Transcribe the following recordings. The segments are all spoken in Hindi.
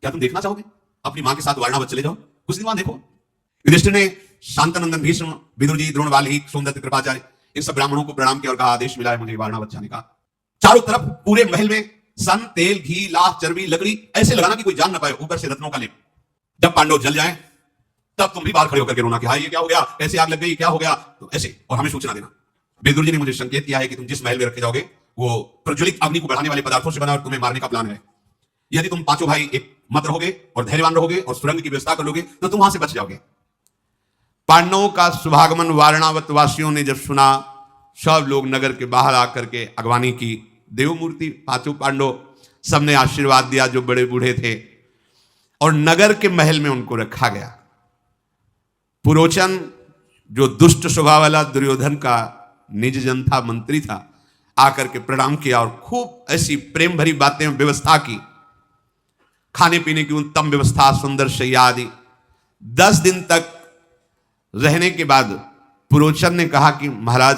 क्या तुम देखना चाहोगे? अपनी मां के साथ वारणावत चले जाओ, कुछ दिन वहां देखो। युधिष्ठिर ने शांतानंदन, भीष्म, विदुर जी, द्रोणवाली, सोमदत्त, कृपाचार्य, इन सब ब्राह्मणों को प्रणाम किया और कहा आदेश मिला है मुझे वारणावत जाने का। चारों तरफ पूरे महल में सन, तेल, घी, लाख, चर्बी, लकड़ी ऐसे लगाना कि कोई जान ना पाए, ऊपर से रत्नों का लेप। जब पांडव जल जाए तब तुम भी बाहर खड़े होकर के रोना कि हाँ ये क्या हो गया, ऐसे आग लग गई, क्या हो गया, तो ऐसे, और हमें सूचना देना। विदुर जी ने मुझे संकेत किया है कि तुम जिस महल में रखे जाओगे वो प्रज्वलित अग्नि को बढ़ाने वाले पदार्थों से बना और तुम्हें मारने का प्लान है। यदि तुम पांचों भाई एक मत रहोगे और धैर्यवान रहोगे और सुरंग की व्यवस्था कर लोगे तो तुम वहां से बच जाओगे। पांडवों का शुभागमन वारणावत वासियों ने जब सुना, सब लोग नगर के बाहर आकर के अगवानी की। देवमूर्ति, पांचों पांडव, सबने आशीर्वाद दिया जो बड़े बूढ़े थे, और नगर के महल में उनको रखा गया। पुरोचन, जो दुष्ट स्वभाव वाला दुर्योधन का निज जन था, मंत्री था, आकर के प्रणाम किया और खूब ऐसी प्रेम भरी बातें व्यवस्था की। खाने पीने की उत्तम व्यवस्था, सुंदर शैया आदि। 10 दिन तक रहने के बाद पुरोचन ने कहा कि महाराज,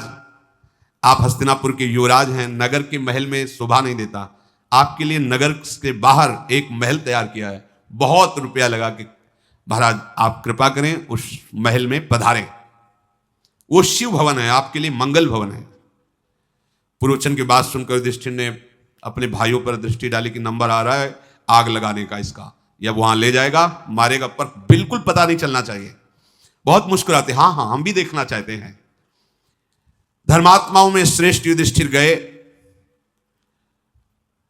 आप हस्तिनापुर के युवराज हैं, नगर के महल में शोभा नहीं देता, आपके लिए नगर के बाहर एक महल तैयार किया है, बहुत रुपया लगा के, महाराज आप कृपा करें उस महल में पधारें। वो शिव भवन है, आपके लिए मंगल भवन है। पुरोचन की बात सुनकर युधिष्ठिर ने अपने भाइयों पर दृष्टि डाली कि नंबर आ रहा है आग लगाने का इसका, या वहां ले जाएगा मारेगा, पर बिल्कुल पता नहीं चलना चाहिए। बहुत मुस्कुराते, हाँ हाँ हम भी देखना चाहते हैं। धर्मात्माओं में श्रेष्ठ युधिष्ठिर गए,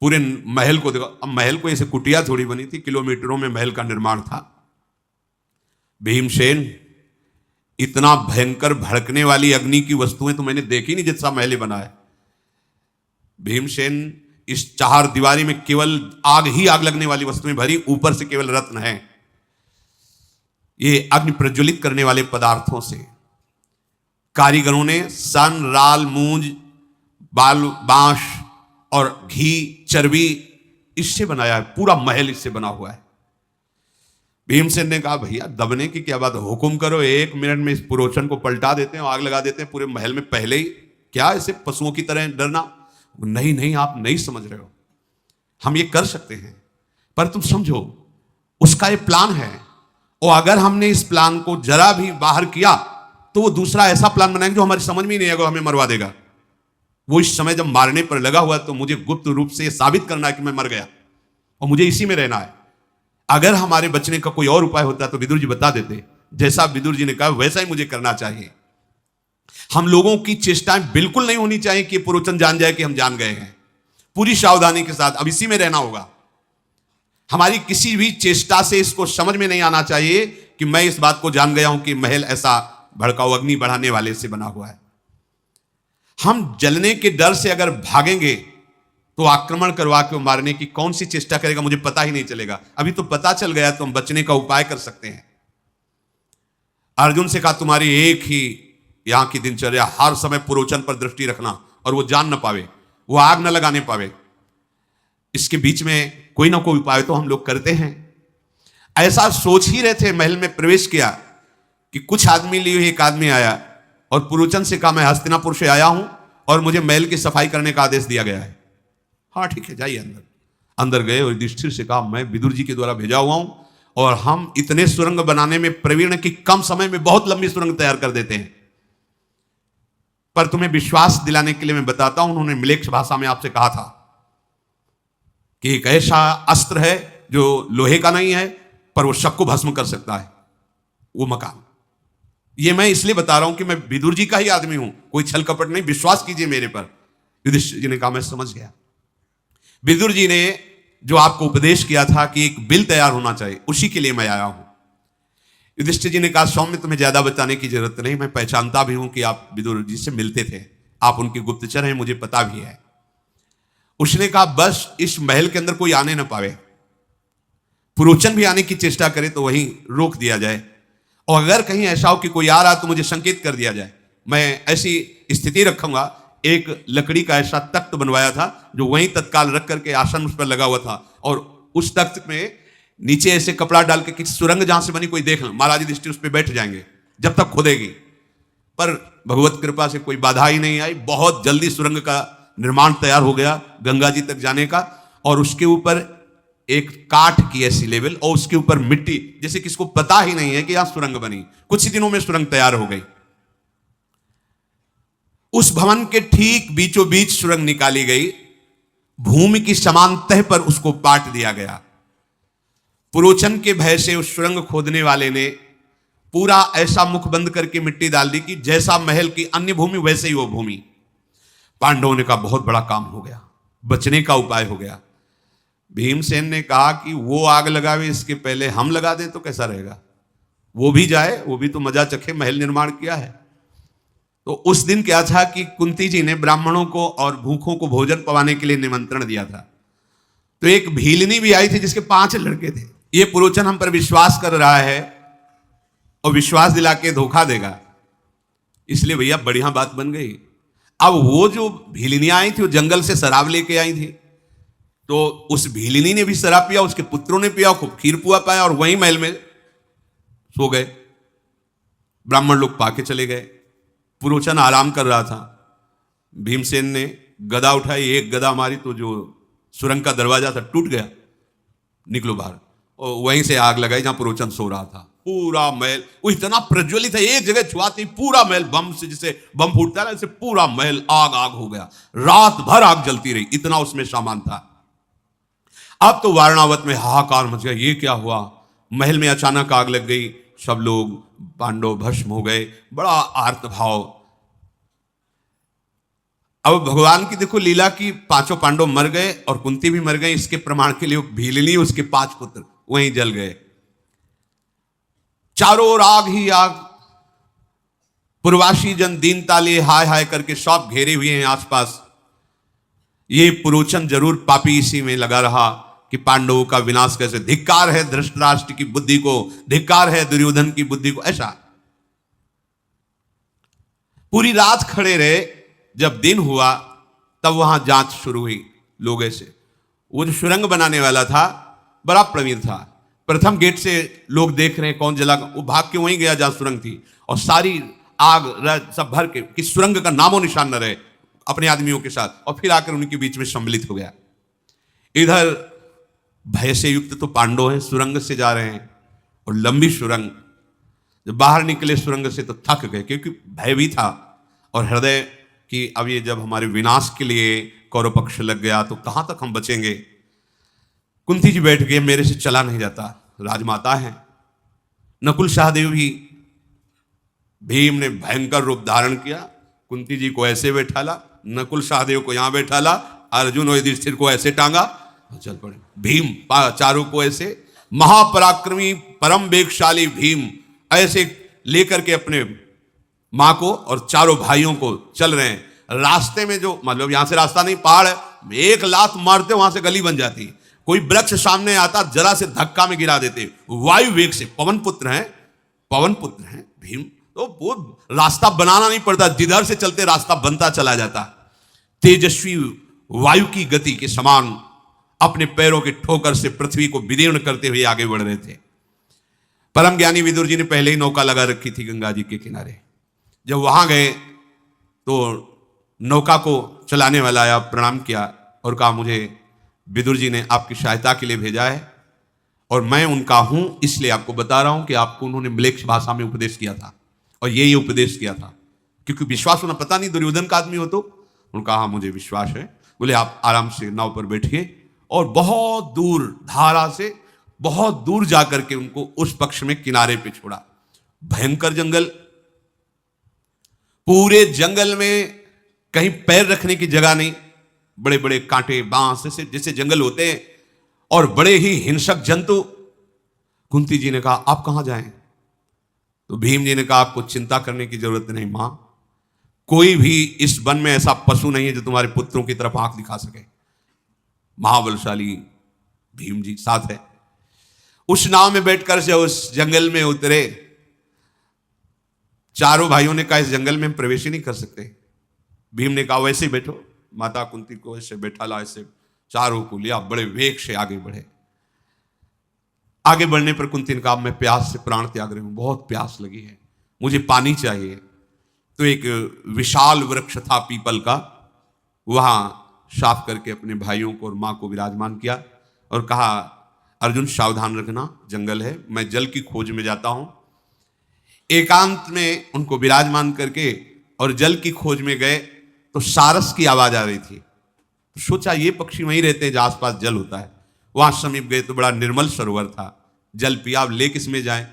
पूरे महल को देखो। अब महल को ऐसे कुटिया थोड़ी बनी थी, किलोमीटरों में महल का निर्माण था। भीमसेन, इतना भयंकर भड़कने वाली अग्नि की वस्तुएं तो मैंने देखी नहीं जितना महल बना है। भीमसेन, इस 4 दीवारी में केवल आग ही आग लगने वाली वस्तुएं भरी, ऊपर से केवल रत्न है, ये अग्नि प्रज्वलित करने वाले पदार्थों से। कारीगरों ने सन, राल, मूंज, बाल, बांस और घी, चर्बी इससे बनाया है, पूरा महल इससे बना हुआ है। भीमसेन ने कहा भैया दबने की क्या बात, हुक्म करो, 1 मिनट में इस पुरोचन को पलटा देते हैं, आग लगा देते हैं पूरे महल में पहले ही। क्या ऐसे पशुओं की तरह डरना? नहीं नहीं, आप नहीं समझ रहे हो, हम ये कर सकते हैं, पर तुम समझो उसका ये प्लान है, और अगर हमने इस प्लान को जरा भी बाहर किया तो वो दूसरा ऐसा प्लान बनाएंगे जो हमारी समझ में ही नहीं आएगा, हमें मरवा देगा। वो इस समय जब मारने पर लगा हुआ तो मुझे गुप्त रूप से साबित करना है कि मैं मर गया और मुझे इसी में रहना है। अगर हमारे बचने का कोई और उपाय होता तो विदुर जी बता देते, जैसा विदुर जी ने कहा वैसा ही मुझे करना चाहिए। हम लोगों की चेष्टाएं बिल्कुल नहीं होनी चाहिए कि पुरोचन जान जाए कि हम जान गए हैं। पूरी सावधानी के साथ अब इसी में रहना होगा। हमारी किसी भी चेष्टा से इसको समझ में नहीं आना चाहिए कि मैं इस बात को जान गया हूं कि महल ऐसा भड़काऊ अग्नि बढ़ाने वाले से बना हुआ है। हम जलने के डर से अगर भागेंगे तो आक्रमण करवा के मारने की कौन सी चेष्टा करेगा, मुझे पता ही नहीं चलेगा। अभी तो पता चल गया तो हम बचने का उपाय कर सकते हैं। अर्जुन से कहा तुम्हारी एक ही यहां की दिनचर्या, हर समय पुरोचन पर दृष्टि रखना और वो जान ना पावे, वो आग न लगाने पावे। इसके बीच में कोई ना कोई उपाय तो हम लोग करते हैं। ऐसा सोच ही रहे थे, महल में प्रवेश किया कि कुछ आदमी लिए एक आदमी आया और पुरोचन से कहा मैं हस्तिनापुर से आया हूं और मुझे महल की सफाई करने का आदेश दिया गया है। हाँ ठीक है जाइए अंदर। अंदर गए और युधिष्ठिर से कहा मैं विदुर जी के द्वारा भेजा हुआ हूं और हम इतने सुरंग बनाने में प्रवीण कि कम समय में बहुत लंबी सुरंग तैयार कर देते हैं। पर तुम्हें विश्वास दिलाने के लिए मैं बताता हूं, उन्होंने मिलेच्छ भाषा में आपसे कहा था कि एक ऐसा अस्त्र है जो लोहे का नहीं है पर वो सबको भस्म कर सकता है, वो मकान। ये मैं इसलिए बता रहा हूं कि मैं विदुर जी का ही आदमी हूं, कोई छल कपट नहीं, विश्वास कीजिए मेरे पर। युधिष्ठिर जी ने कहा मैं समझ गया। विदुर जी ने जो आपको उपदेश किया था कि एक बिल तैयार होना चाहिए, उसी के लिए मैं आया हूं। युधिष्ठिर जी ने कहा सौम्य तुम्हें ज्यादा बताने की जरूरत नहीं, मैं पहचानता भी हूं कि आप विदुर जी से मिलते थे, आप उनके गुप्तचर हैं, मुझे पता भी है। उसने कहा बस इस महल के अंदर कोई आने ना पावे, पुरोचन भी आने की चेष्टा करे तो वहीं रोक दिया जाए, और अगर कहीं ऐसा हो कि कोई आ रहा तो मुझे संकेत कर दिया जाए। मैं ऐसी स्थिति रखूंगा, एक लकड़ी का ऐसा तख्त बनवाया था जो वहीं तत्काल रख करके आसन उस पर लगा हुआ था, और उस तख्त में नीचे ऐसे कपड़ा डाल के किसी सुरंग जहां से बनी कोई देख लो, महाराज युधिष्ठिर उस पर बैठ जाएंगे जब तक खुदेगी। पर भगवत कृपा से कोई बाधा ही नहीं आई, बहुत जल्दी सुरंग का निर्माण तैयार हो गया गंगा जी तक जाने का, और उसके ऊपर एक काठ की ऐसी लेवल और उसके ऊपर मिट्टी, जैसे किसको पता ही नहीं है कि यहां सुरंग बनी, कुछ ही दिनों में सुरंग तैयार हो गई। उस भवन के ठीक बीचों बीच सुरंग निकाली गई, भूमि की समान तह पर उसको पाट दिया गया। पुरोचन के भय से उस सुरंग खोदने वाले ने पूरा ऐसा मुख बंद करके मिट्टी डाल दी कि जैसा महल की अन्य भूमि वैसे ही वो भूमि। पांडवों ने कहा बहुत बड़ा काम हो गया, बचने का उपाय हो गया। भीमसेन ने कहा कि वो आग लगावे इसके पहले हम लगा दें तो कैसा रहेगा, वो भी जाए, वो भी तो मजा चखे, महल निर्माण किया है। तो उस दिन क्या था कि कुंती जी ने ब्राह्मणों को और भूखों को भोजन पवाने के लिए निमंत्रण दिया था। तो एक भीलनी भी आई थी जिसके 5 लड़के थे। ये पुरोचन हम पर विश्वास कर रहा है और विश्वास दिला के धोखा देगा, इसलिए भैया बढ़िया बात बन गई। अब वो जो भीलनियां आई थी वो जंगल से शराब लेके आई थी, तो उस भीलनी ने भी शराब पिया, उसके पुत्रों ने पिया, खूब खीर पुआ पाया और वहीं महल में सो गए। ब्राह्मण लोग पाके चले गए। पुरोचन आराम कर रहा था। भीमसेन ने गदा उठाई, एक गदा मारी तो जो सुरंग का दरवाजा था टूट गया, निकलो बाहर। और वहीं से आग लगाई जहां पुरोचन सो रहा था। पूरा महल वो इतना प्रज्वलित है, एक जगह छुआती पूरा महल बम से, जैसे बम फूटता है ऐसे पूरा महल आग आग हो गया। रात भर आग जलती रही, इतना उसमें सामान था। अब तो वारणावत में हाहाकार मच गया, ये क्या हुआ, महल में अचानक आग लग गई, सब लोग पांडव भस्म हो गए, बड़ा आर्त भाव। अब भगवान की देखो लीला की, 5 पांडव मर गए और कुंती भी मर गए, इसके प्रमाण के लिए भीलनी उसके 5 पुत्र वहीं जल गए। चारों ओर आग ही आग। पूर्वासी जन दीन ताले हाय हाय करके सब घेरे हुए हैं आसपास। ये पुरोचन जरूर पापी इसी में लगा रहा कि पांडवों का विनाश कैसे। धिक्कार है धृतराष्ट्र की बुद्धि को, धिक्कार है दुर्योधन की बुद्धि को। ऐसा पूरी रात खड़े रहे। जब दिन हुआ तब वहां जांच शुरू हुई लोग ऐसे। वो जो सुरंग बनाने वाला था बड़ा प्रवीण था। प्रथम गेट से लोग देख रहे हैं कौन जला, वो भाग के वहीं गया जहां सुरंग थी और सारी आग सब भर के कि सुरंग का नामो निशान न रहे, अपने आदमियों के साथ, और फिर आकर उनके बीच में सम्मिलित हो गया। इधर भय से युक्त तो पांडव हैं, सुरंग से जा रहे हैं और लंबी सुरंग। जब बाहर निकले सुरंग से तो थक गए, क्योंकि भय भी था और हृदय कि अब ये जब हमारे विनाश के लिए कौरव पक्ष लग गया तो कहां तक हम बचेंगे। कुंती जी बैठ गए, मेरे से चला नहीं जाता, राजमाता है। नकुल सहदेव भी, भीम ने भयंकर रूप धारण किया, कुंती जी को ऐसे बैठाला, नकुल सहदेव को यहां बैठाला, अर्जुन और युधिष्ठिर को ऐसे टांगा, चल पड़े। भीम चारों को ऐसे, महापराक्रमी परम वेगशाली भीम ऐसे लेकर के अपने मां को और चारों भाइयों को चल रहे हैं। रास्ते में जो मतलब यहां से रास्ता नहीं, पहाड़ है, एक लात मारते वहां से गली बन जाती। कोई वृक्ष सामने आता जरा से धक्का में गिरा देते। वायु वेग से, पवन पुत्र हैं भीम, तो वो रास्ता बनाना नहीं पड़ता, जिधर से चलते रास्ता बनता चला जाता। तेजस्वी वायु की गति के समान अपने पैरों के ठोकर से पृथ्वी को विदीर्ण करते हुए आगे बढ़ रहे थे। परम ज्ञानी विदुर जी ने पहले ही नौका लगा रखी थी गंगा जी के किनारे। जब वहां गए तो नौका को चलाने वाला आया, प्रणाम किया और कहा मुझे विदुर जी ने आपकी सहायता के लिए भेजा है और मैं उनका हूं, इसलिए आपको बता रहा हूं कि आपको उन्होंने म्लेच्छ भाषा में उपदेश किया था और ये उपदेश किया था, क्योंकि विश्वास होना, पता नहीं दुर्योधन का आदमी हो तो। उनका हाँ मुझे विश्वास है। बोले आप आराम से नाव पर बैठिए और बहुत दूर धारा से बहुत दूर जाकर के उनको उस पक्ष में किनारे पे छोड़ा। भयंकर जंगल, पूरे जंगल में कहीं पैर रखने की जगह नहीं, बड़े बड़े कांटे बांस जैसे जंगल होते हैं और बड़े ही हिंसक जंतु। कुंती जी ने कहा आप कहां जाएं? तो भीम जी ने कहा आपको चिंता करने की जरूरत नहीं मां, कोई भी इस वन में ऐसा पशु नहीं है जो तुम्हारे पुत्रों की तरफ आंख दिखा सके। महाबलशाली भीम जी साथ है। उस नाव में बैठकर से उस जंगल में उतरे। चारों भाइयों ने कहा इस जंगल में हम प्रवेश ही नहीं कर सकते। भीम ने कहा वैसे ही बैठो। माता कुंती को ऐसे बैठा ला, ऐसे चारों को लिया, बड़े वेग से आगे बढ़े। आगे बढ़ने पर कुंती ने कहा मैं प्यास से प्राण त्याग रही हूं, बहुत प्यास लगी है, मुझे पानी चाहिए। तो एक विशाल वृक्ष था पीपल का, वहां साफ करके अपने भाइयों को और मां को विराजमान किया और कहा, अर्जुन सावधान रखना, जंगल है, मैं जल की खोज में जाता हूं। एकांत में उनको विराजमान करके और जल की खोज में गए तो सारस की आवाज आ रही थी। सोचा ये पक्षी वहीं रहते हैं जहां आसपास जल होता है। वहां समीप गए तो बड़ा निर्मल सरोवर था, जल पिया। अब ले किसमें जाए,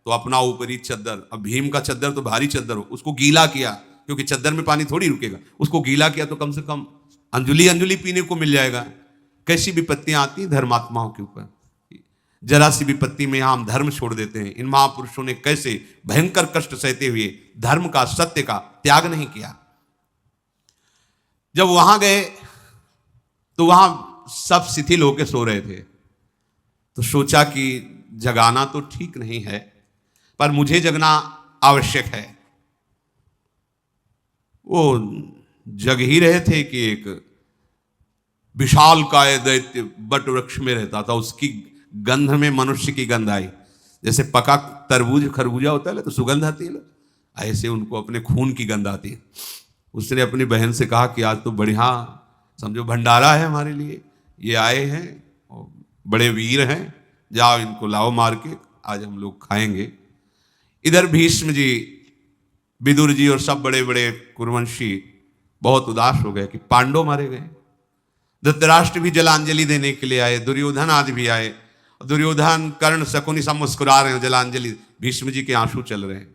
तो अपना ऊपरी चद्दर, अब भीम का चद्दर तो भारी चद्दर हो, उसको गीला किया, क्योंकि चद्दर में पानी थोड़ी रुकेगा। उसको गीला किया तो कम से कम अंजुली अंजुली पीने को मिल जाएगा। कैसी विपत्तियां आती हैं धर्मात्माओं के ऊपर, जरा सी विपत्ति में हम धर्म छोड़ देते हैं। इन महापुरुषों ने कैसे भयंकर कष्ट सहते हुए धर्म का, सत्य का त्याग नहीं किया। जब वहां गए तो वहां सब शिथिल होकर सो रहे थे, तो सोचा कि जगाना तो ठीक नहीं है, पर मुझे जगना आवश्यक है। वो जग ही रहे थे कि एक विशाल काय दैत्य बट वृक्ष में रहता था, उसकी गंध में मनुष्य की गंध आई। जैसे पका तरबूज खरबूजा होता है तो सुगंध आती है, ऐसे उनको अपने खून की गंध आती है। उसने अपनी बहन से कहा कि आज तो बढ़िया समझो भंडारा है हमारे लिए, ये आए हैं और बड़े वीर हैं, जाओ इनको लाओ मार के, आज हम लोग खाएंगे। इधर भीष्म जी, विदुर जी और सब बड़े बड़े कुरुवंशी बहुत उदास हो गए कि पांडव मारे गए। धृतराष्ट्र भी जलांजलि देने के लिए आए, दुर्योधन आदि भी आए। दुर्योधन, कर्ण, शकुनी सब मुस्कुरा रहे हैं, जलांजलि, भीष्म जी के आंसू चल रहे हैं।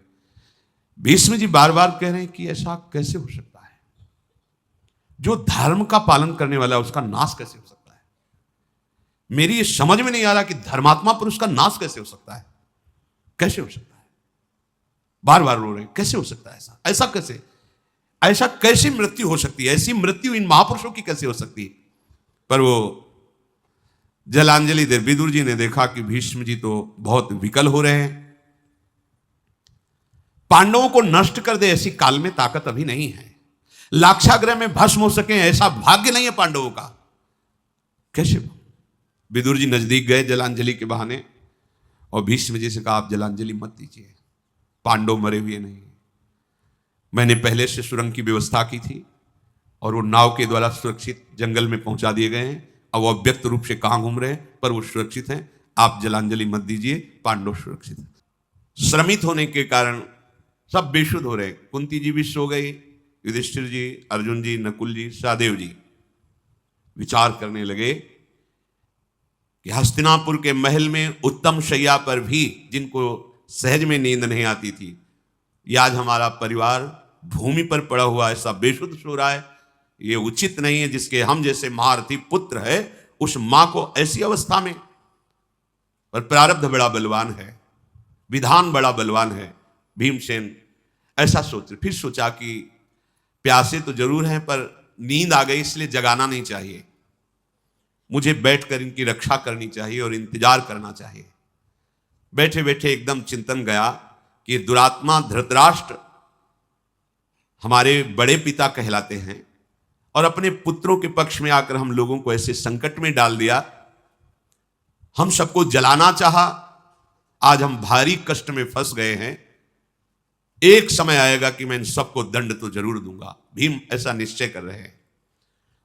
भीष्म जी बार बार कह रहे हैं कि ऐसा कैसे हो सकता है, जो धर्म का पालन करने वाला है उसका नाश कैसे हो सकता है। मेरी ये समझ में नहीं आ रहा कि धर्मात्मा पुरुष का नाश कैसे हो सकता है, कैसे हो सकता है। बार बार रो रहे हैं, कैसे हो सकता है ऐसा, ऐसा कैसे, ऐसा कैसे मृत्यु हो सकती है, ऐसी मृत्यु इन महापुरुषों की कैसे हो सकती है। पर वो जलांजलि दे, विदुर जी ने देखा कि भीष्म जी तो बहुत विकल हो रहे हैं, पांडवों को नष्ट कर दे ऐसी काल में ताकत अभी नहीं है, लाक्षागृह में भस्म हो सके ऐसा भाग्य नहीं है पांडवों का। कैसे? विदुर जी नजदीक गए जलांजलि के बहाने और भीष्म जी से कहा, आप जलांजलि मत दीजिए, पांडव मरे हुए नहीं, मैंने पहले से सुरंग की व्यवस्था की थी और वो नाव के द्वारा सुरक्षित जंगल में पहुंचा दिए गए हैं। अब वो अव्यक्त रूप से कहां घूम रहे हैं, पर वो सुरक्षित हैं, आप जलांजलि मत दीजिए, पांडव सुरक्षित हैं। श्रमित होने के कारण सब बेशुद्ध हो रहे हैं। कुंती जी भी सो गई, युधिष्ठिर जी, अर्जुन जी, नकुल जी, सहदेव जी विचार करने लगे कि हस्तिनापुर के महल में उत्तम शैया पर भी जिनको सहज में नींद नहीं आती थी, ये आज हमारा परिवार भूमि पर पड़ा हुआ ऐसा बेशुद्ध सो रहा है, ये उचित नहीं है। जिसके हम जैसे महारथी पुत्र है, उस मां को ऐसी अवस्था में, पर प्रारब्ध बड़ा बलवान है, विधान बड़ा बलवान है। भीमसेन ऐसा सोच, फिर सोचा कि प्यासे तो जरूर हैं पर नींद आ गई, इसलिए जगाना नहीं चाहिए, मुझे बैठकर इनकी रक्षा करनी चाहिए और इंतजार करना चाहिए। बैठे बैठे एकदम चिंतन गया कि दुरात्मा धृतराष्ट्र हमारे बड़े पिता कहलाते हैं और अपने पुत्रों के पक्ष में आकर हम लोगों को ऐसे संकट में डाल दिया, हम सबको जलाना चाहा, आज हम भारी कष्ट में फंस गए हैं। एक समय आएगा कि मैं इन सबको दंड तो जरूर दूंगा। भीम ऐसा निश्चय कर रहे हैं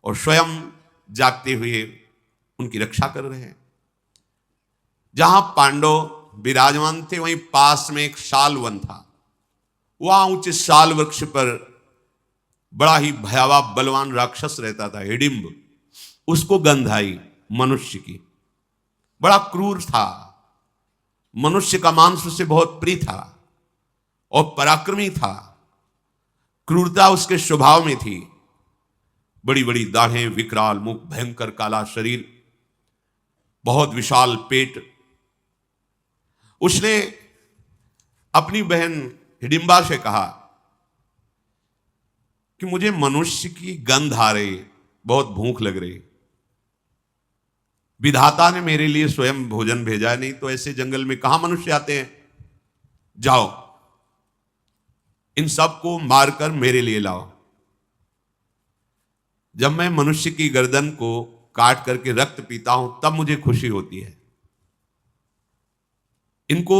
और स्वयं जागते हुए उनकी रक्षा कर रहे हैं। जहां पांडव विराजमान थे वहीं पास में एक साल वन था, वहां ऊंचे साल वृक्ष पर बड़ा ही भयावह बलवान राक्षस रहता था, हिडिंब। उसको गंध आई मनुष्य की, बड़ा क्रूर था, मनुष्य का मांस उसे बहुत प्रिय था और पराक्रमी था। क्रूरता उसके स्वभाव में थी, बड़ी बड़ी दाढ़ें, विकराल मुख, भयंकर काला शरीर, बहुत विशाल पेट। उसने अपनी बहन हिडिंबा से कहा कि मुझे मनुष्य की गंध आ रही, बहुत भूख लग रही, विधाता ने मेरे लिए स्वयं भोजन भेजा, नहीं तो ऐसे जंगल में कहां मनुष्य आते हैं, जाओ इन सबको मारकर मेरे लिए लाओ। जब मैं मनुष्य की गर्दन को काट करके रक्त पीता हूं तब मुझे खुशी होती है, इनको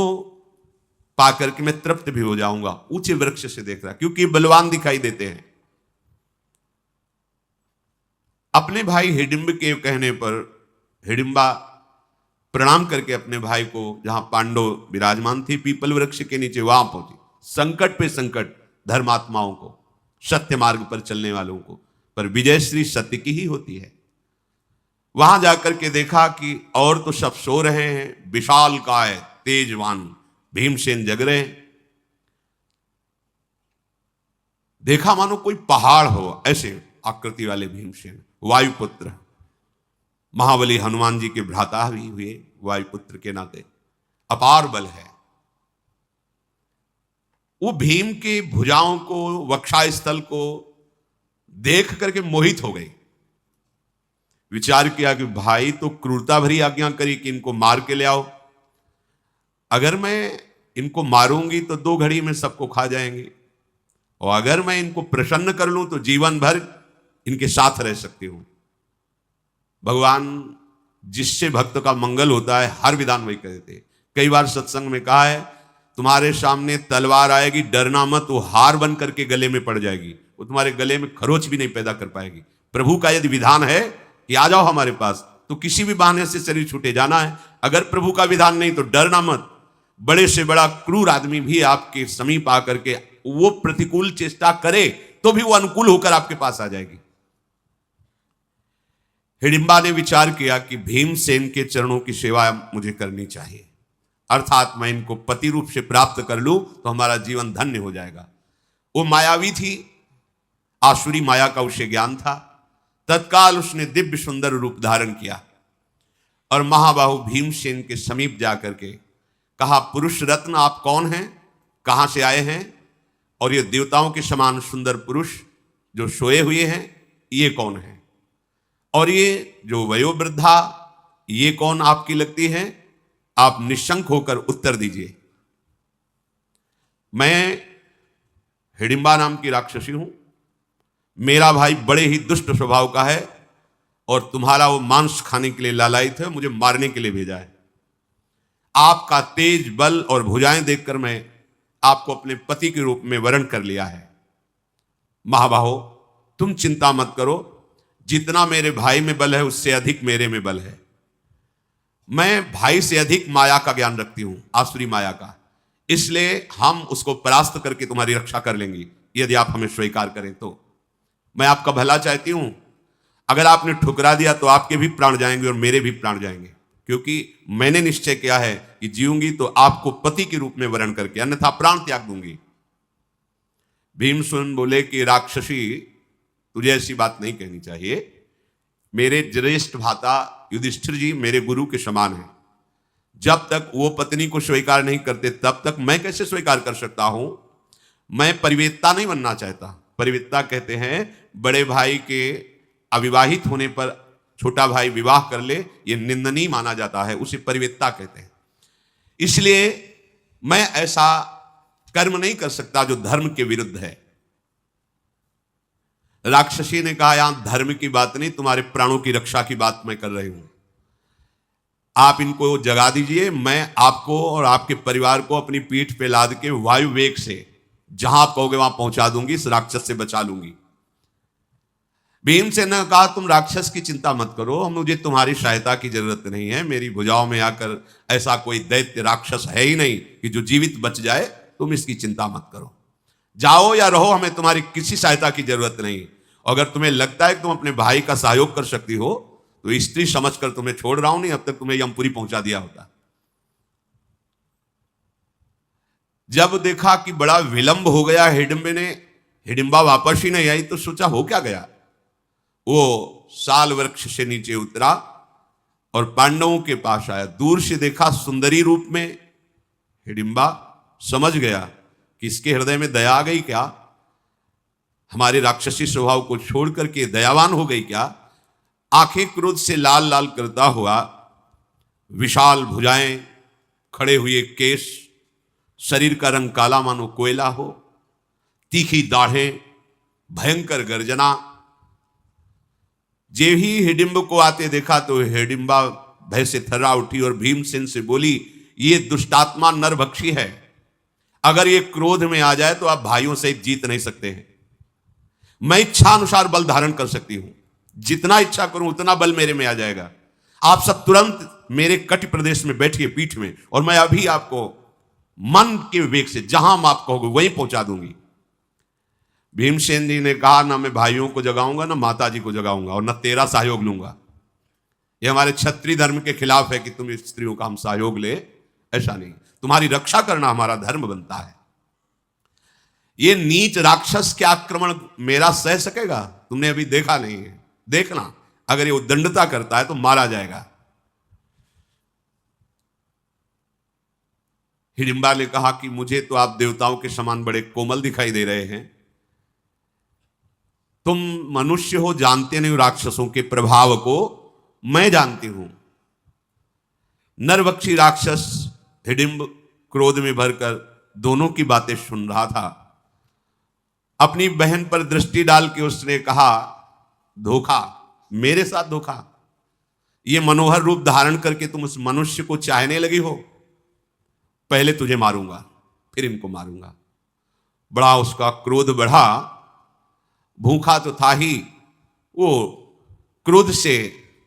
पाकर के मैं तृप्त भी हो जाऊंगा। ऊंचे वृक्ष से देख रहा, क्योंकि बलवान दिखाई देते हैं। अपने भाई हिडिंब के कहने पर हिडिंबा प्रणाम करके अपने भाई को, जहां पांडव विराजमान थे पीपल वृक्ष के नीचे, वहां पहुंची। संकट पे संकट धर्मात्माओं को, सत्य मार्ग पर चलने वालों को, पर विजय श्री सत्य की ही होती है। वहां जाकर के देखा कि और तो सब सो रहे हैं, विशाल काय तेजवान भीमसेन जग रहे हैं। देखा मानो कोई पहाड़ हो, ऐसे आकृति वाले भीमसेन, वायुपुत्र, महाबली हनुमान जी के भ्राता भी हुए, वायुपुत्र के नाते अपार बल है। वो भीम के भुजाओं को, वक्षा स्थल को देख करके मोहित हो गई। विचार किया कि भाई तो क्रूरता भरी आज्ञा करी कि इनको मार के ले आओ, अगर मैं इनको मारूंगी तो 2 घड़ी में सबको खा जाएंगे, और अगर मैं इनको प्रसन्न कर लूं तो जीवन भर इनके साथ रह सकती हूं। भगवान जिससे भक्त का मंगल होता है हर विधान वही कहते। कई बार सत्संग में कहा है, तुम्हारे सामने तलवार आएगी, डरना मत, वो हार बन करके गले में पड़ जाएगी, वो तुम्हारे गले में खरोच भी नहीं पैदा कर पाएगी। प्रभु का यदि विधान है कि आ जाओ हमारे पास, तो किसी भी बहाने से शरीर छूटे जाना है। अगर प्रभु का विधान नहीं तो डरना मत। बड़े से बड़ा क्रूर आदमी भी आपके समीप आकर के वो प्रतिकूल चेष्टा करे तो भी वो अनुकूल होकर आपके पास आ जाएगी। हिडिंबा ने विचार किया कि भीमसेन के चरणों की सेवा मुझे करनी चाहिए, अर्थात मैं इनको पति रूप से प्राप्त कर लूं तो हमारा जीवन धन्य हो जाएगा। वो मायावी थी, आसुरी माया का उसे ज्ञान था। तत्काल उसने दिव्य सुंदर रूप धारण किया और महाबाहु भीमसेन के समीप जाकर के कहा, पुरुष रत्न आप कौन हैं, कहां से आए हैं, और ये देवताओं के समान सुंदर पुरुष जो सोए हुए हैं ये कौन है, और ये जो वयोवृद्धा ये कौन आपकी लगती है, आप निशंक होकर उत्तर दीजिए। मैं हिडिंबा नाम की राक्षसी हूं, मेरा भाई बड़े ही दुष्ट स्वभाव का है और तुम्हारा वो मांस खाने के लिए लालायित है, मुझे मारने के लिए भेजा है। आपका तेज बल और भुजाएं देखकर मैं आपको अपने पति के रूप में वरण कर लिया है। महाबाहो तुम चिंता मत करो, जितना मेरे भाई में बल है उससे अधिक मेरे में बल है। मैं भाई से अधिक माया का ज्ञान रखती हूं, आसुरी माया का, इसलिए हम उसको परास्त करके तुम्हारी रक्षा कर लेंगे यदि आप हमें स्वीकार करें तो। मैं आपका भला चाहती हूं, अगर आपने ठुकरा दिया तो आपके भी प्राण जाएंगे और मेरे भी प्राण जाएंगे, क्योंकि मैंने निश्चय किया है कि जीऊंगी तो आपको पति के रूप में वरण करके, अन्यथा प्राण त्याग दूंगी। भीमसेन बोले कि राक्षसी तुझे ऐसी बात नहीं कहनी चाहिए, मेरे ज्येष्ठ भ्राता युधिष्ठिर जी मेरे गुरु के समान हैं, जब तक वो पत्नी को स्वीकार नहीं करते तब तक मैं कैसे स्वीकार कर सकता हूं। मैं परिवेत्ता नहीं बनना चाहता। परिवेत्ता कहते हैं बड़े भाई के अविवाहित होने पर छोटा भाई विवाह कर ले, ये निंदनीय माना जाता है, उसे परिवेत्ता कहते हैं। इसलिए मैं ऐसा कर्म नहीं कर सकता जो धर्म के विरुद्ध है। राक्षसी ने कहा, यहां धर्म की बात नहीं, तुम्हारे प्राणों की रक्षा की बात मैं कर रही हूं। आप इनको जगा दीजिए, मैं आपको और आपके परिवार को अपनी पीठ पे लाद के वायु वेग से जहां आप कहोगे वहां पहुंचा दूंगी, इस राक्षस से बचा लूंगी। भीमसेन ने कहा, तुम राक्षस की चिंता मत करो, मुझे तुम्हारी सहायता की जरूरत नहीं है। मेरी भुजाओं में आकर ऐसा कोई दैत्य राक्षस है ही नहीं कि जो जीवित बच जाए, तुम इसकी चिंता मत करो। जाओ या रहो, हमें तुम्हारी किसी सहायता की जरूरत नहीं। अगर तुम्हें लगता है कि तुम अपने भाई का सहयोग कर सकती हो तो स्त्री समझकर तुम्हें छोड़ रहा हूं, नहीं अब तक तुम्हें यमपुरी पहुंचा दिया होता। जब देखा कि बड़ा विलंब हो गया, हिडिंबा वापस ही नहीं आई, तो सोचा हो क्या गया। वो साल वृक्ष से नीचे उतरा और पांडवों के पास आया। दूर से देखा सुंदरी रूप में हिडिंबा, समझ गया कि इसके हृदय में दया आ गई क्या, हमारे राक्षसी स्वभाव को छोड़ करके दयावान हो गई क्या। आंखें क्रोध से लाल लाल करता हुआ, विशाल भुजाएं, खड़े हुए केश, शरीर का रंग काला मानो कोयला हो, तीखी दाढ़ें, भयंकर गर्जना। जे ही हिडिंब को आते देखा तो हिडिंबा भय से थर्रा उठी और भीमसेन से बोली, ये दुष्टात्मा नरभक्षी है, अगर ये क्रोध में आ जाए तो आप भाइयों से जीत नहीं सकते हैं। मैं इच्छा अनुसार बल धारण कर सकती हूं, जितना इच्छा करूं उतना बल मेरे में आ जाएगा। आप सब तुरंत मेरे कटि प्रदेश में बैठिए पीठ में, और मैं अभी आपको मन के विवेक से जहां आप कहोगे वहीं पहुंचा दूंगी। भीमसेन जी ने कहा, ना मैं भाइयों को जगाऊंगा, ना माता जी को जगाऊंगा, और ना तेरा सहयोग लूंगा। ये हमारे क्षत्रिय धर्म के खिलाफ है कि तुम स्त्रियों का हम सहयोग ले, ऐसा नहीं। तुम्हारी रक्षा करना हमारा धर्म बनता है। ये नीच राक्षस के आक्रमण मेरा सह सकेगा? तुमने अभी देखा नहीं है, देखना। अगर ये उद्दंडता करता है तो मारा जाएगा। हिडिंबा ने कहा कि मुझे तो आप देवताओं के समान बड़े कोमल दिखाई दे रहे हैं, तुम मनुष्य हो, जानते नहीं राक्षसों के प्रभाव को, मैं जानती हूं। नरभक्षी राक्षस हिडिंब क्रोध में भरकर दोनों की बातें सुन रहा था। अपनी बहन पर दृष्टि डाल के उसने कहा, धोखा, मेरे साथ धोखा। ये मनोहर रूप धारण करके तुम उस मनुष्य को चाहने लगी हो। पहले तुझे मारूंगा, फिर इनको मारूंगा। बड़ा उसका क्रोध बढ़ा। भूखा तो था ही, वो क्रोध से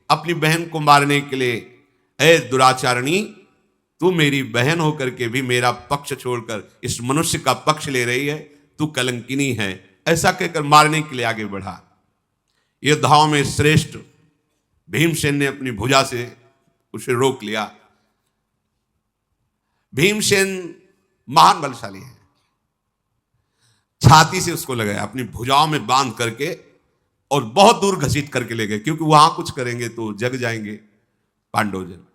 अपनी बहन को मारने के लिए, ऐ दुराचारणी, तू मेरी बहन होकर के भी मेरा पक्ष छोड़कर इस मनुष्य का पक्ष ले रही है, तू कलंकिनी है, ऐसा कहकर मारने के लिए आगे बढ़ा। योद्धाओं में श्रेष्ठ भीमसेन ने अपनी भुजा से उसे रोक लिया। भीमसेन महान बलशाली है। छाती से उसको लगाया, अपनी भुजाओं में बांध करके, और बहुत दूर घसीट करके ले गए, क्योंकि वहां कुछ करेंगे तो जग जाएंगे पांडवजन।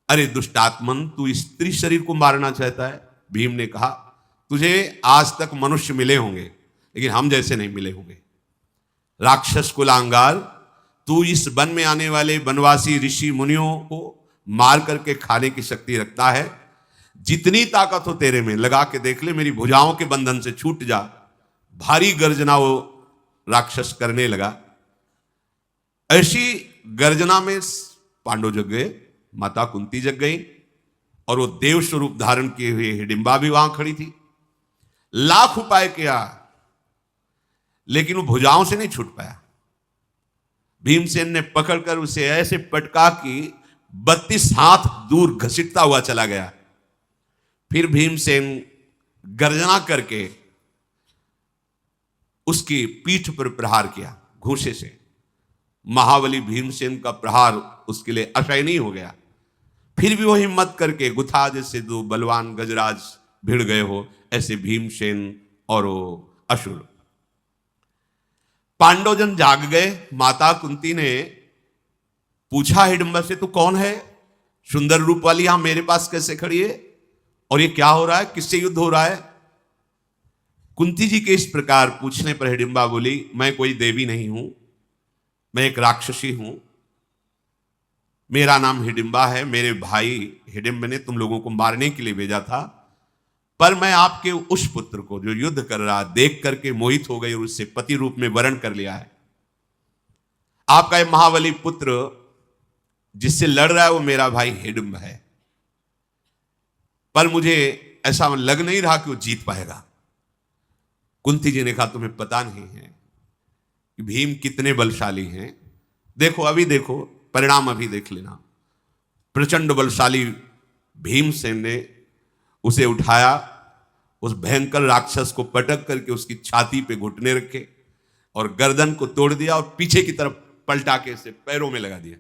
अरे दुष्टात्मन, तू स्त्री शरीर को मारना चाहता है? भीम ने कहा, तुझे आज तक मनुष्य मिले होंगे, लेकिन हम जैसे नहीं मिले होंगे। राक्षस कुलांगार, तू इस वन में आने वाले वनवासी ऋषि मुनियों को मार करके खाने की शक्ति रखता है। जितनी ताकत हो तेरे में, लगा के देख ले, मेरी भुजाओं के बंधन से छूट जा। भारी गर्जना वो राक्षस करने लगा। ऐसी गर्जना में पांडव जग गए, माता कुंती जग गई, और वो देव स्वरूप धारण किए हुए हिडिंबा भी वहां खड़ी थी। लाख उपाय किया, लेकिन वो भुजाओं से नहीं छूट पाया। भीमसेन ने पकड़कर उसे ऐसे पटका कि 32 हाथ दूर घसीटता हुआ चला गया। फिर भीमसेन गर्जना करके उसकी पीठ पर प्रहार किया घूंसे से। महाबली भीमसेन का प्रहार उसके लिए असहनीय हो गया। फिर भी वो हिम्मत करके गुथा, जैसे दो बलवान गजराज भिड़ गए हो, ऐसे भीमसेन और वो असुर। पांडवजन जाग गए। माता कुंती ने पूछा हिडिंबा से, तू कौन है? सुंदर रूप वाली यहां मेरे पास कैसे खड़ी है? और ये क्या हो रहा है? किससे युद्ध हो रहा है? कुंती जी के इस प्रकार पूछने पर हिडिंबा बोली, मैं कोई देवी नहीं हूं, मैं एक राक्षसी हूं। मेरा नाम हिडिंबा है। मेरे भाई हिडिंब ने तुम लोगों को मारने के लिए भेजा था, पर मैं आपके उस पुत्र को जो युद्ध कर रहा देख करके मोहित हो गई और उससे पति रूप में वरण कर लिया है। आपका ये महाबली पुत्र जिससे लड़ रहा है वो मेरा भाई हिडिंब है, पर मुझे ऐसा लग नहीं रहा कि वो जीत पाएगा। कुंती जी ने कहा, तुम्हें पता नहीं है कि भीम कितने बलशाली हैं। देखो, अभी देखो, परिणाम अभी देख लेना। प्रचंड बलशाली भीमसेन ने उसे उठाया, उस भयंकर राक्षस को पटक करके उसकी छाती पे घुटने रखे और गर्दन को तोड़ दिया, और पीछे की तरफ पलटा के इसे पैरों में लगा दिया,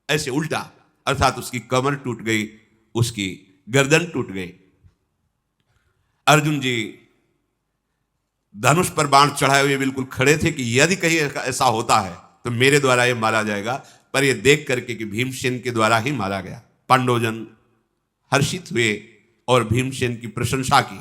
ऐसे उल्टा। अर्थात उसकी कमर टूट गई, उसकी गर्दन टूट गई। अर्जुन जी धनुष पर बाण चढ़ाए हुए बिल्कुल खड़े थे कि यदि कहीं ऐसा होता है तो मेरे द्वारा ये मारा जाएगा, पर ये देख करके कि भीमसेन के द्वारा ही मारा गया, पांडवजन हर्षित हुए और भीमसेन की प्रशंसा की।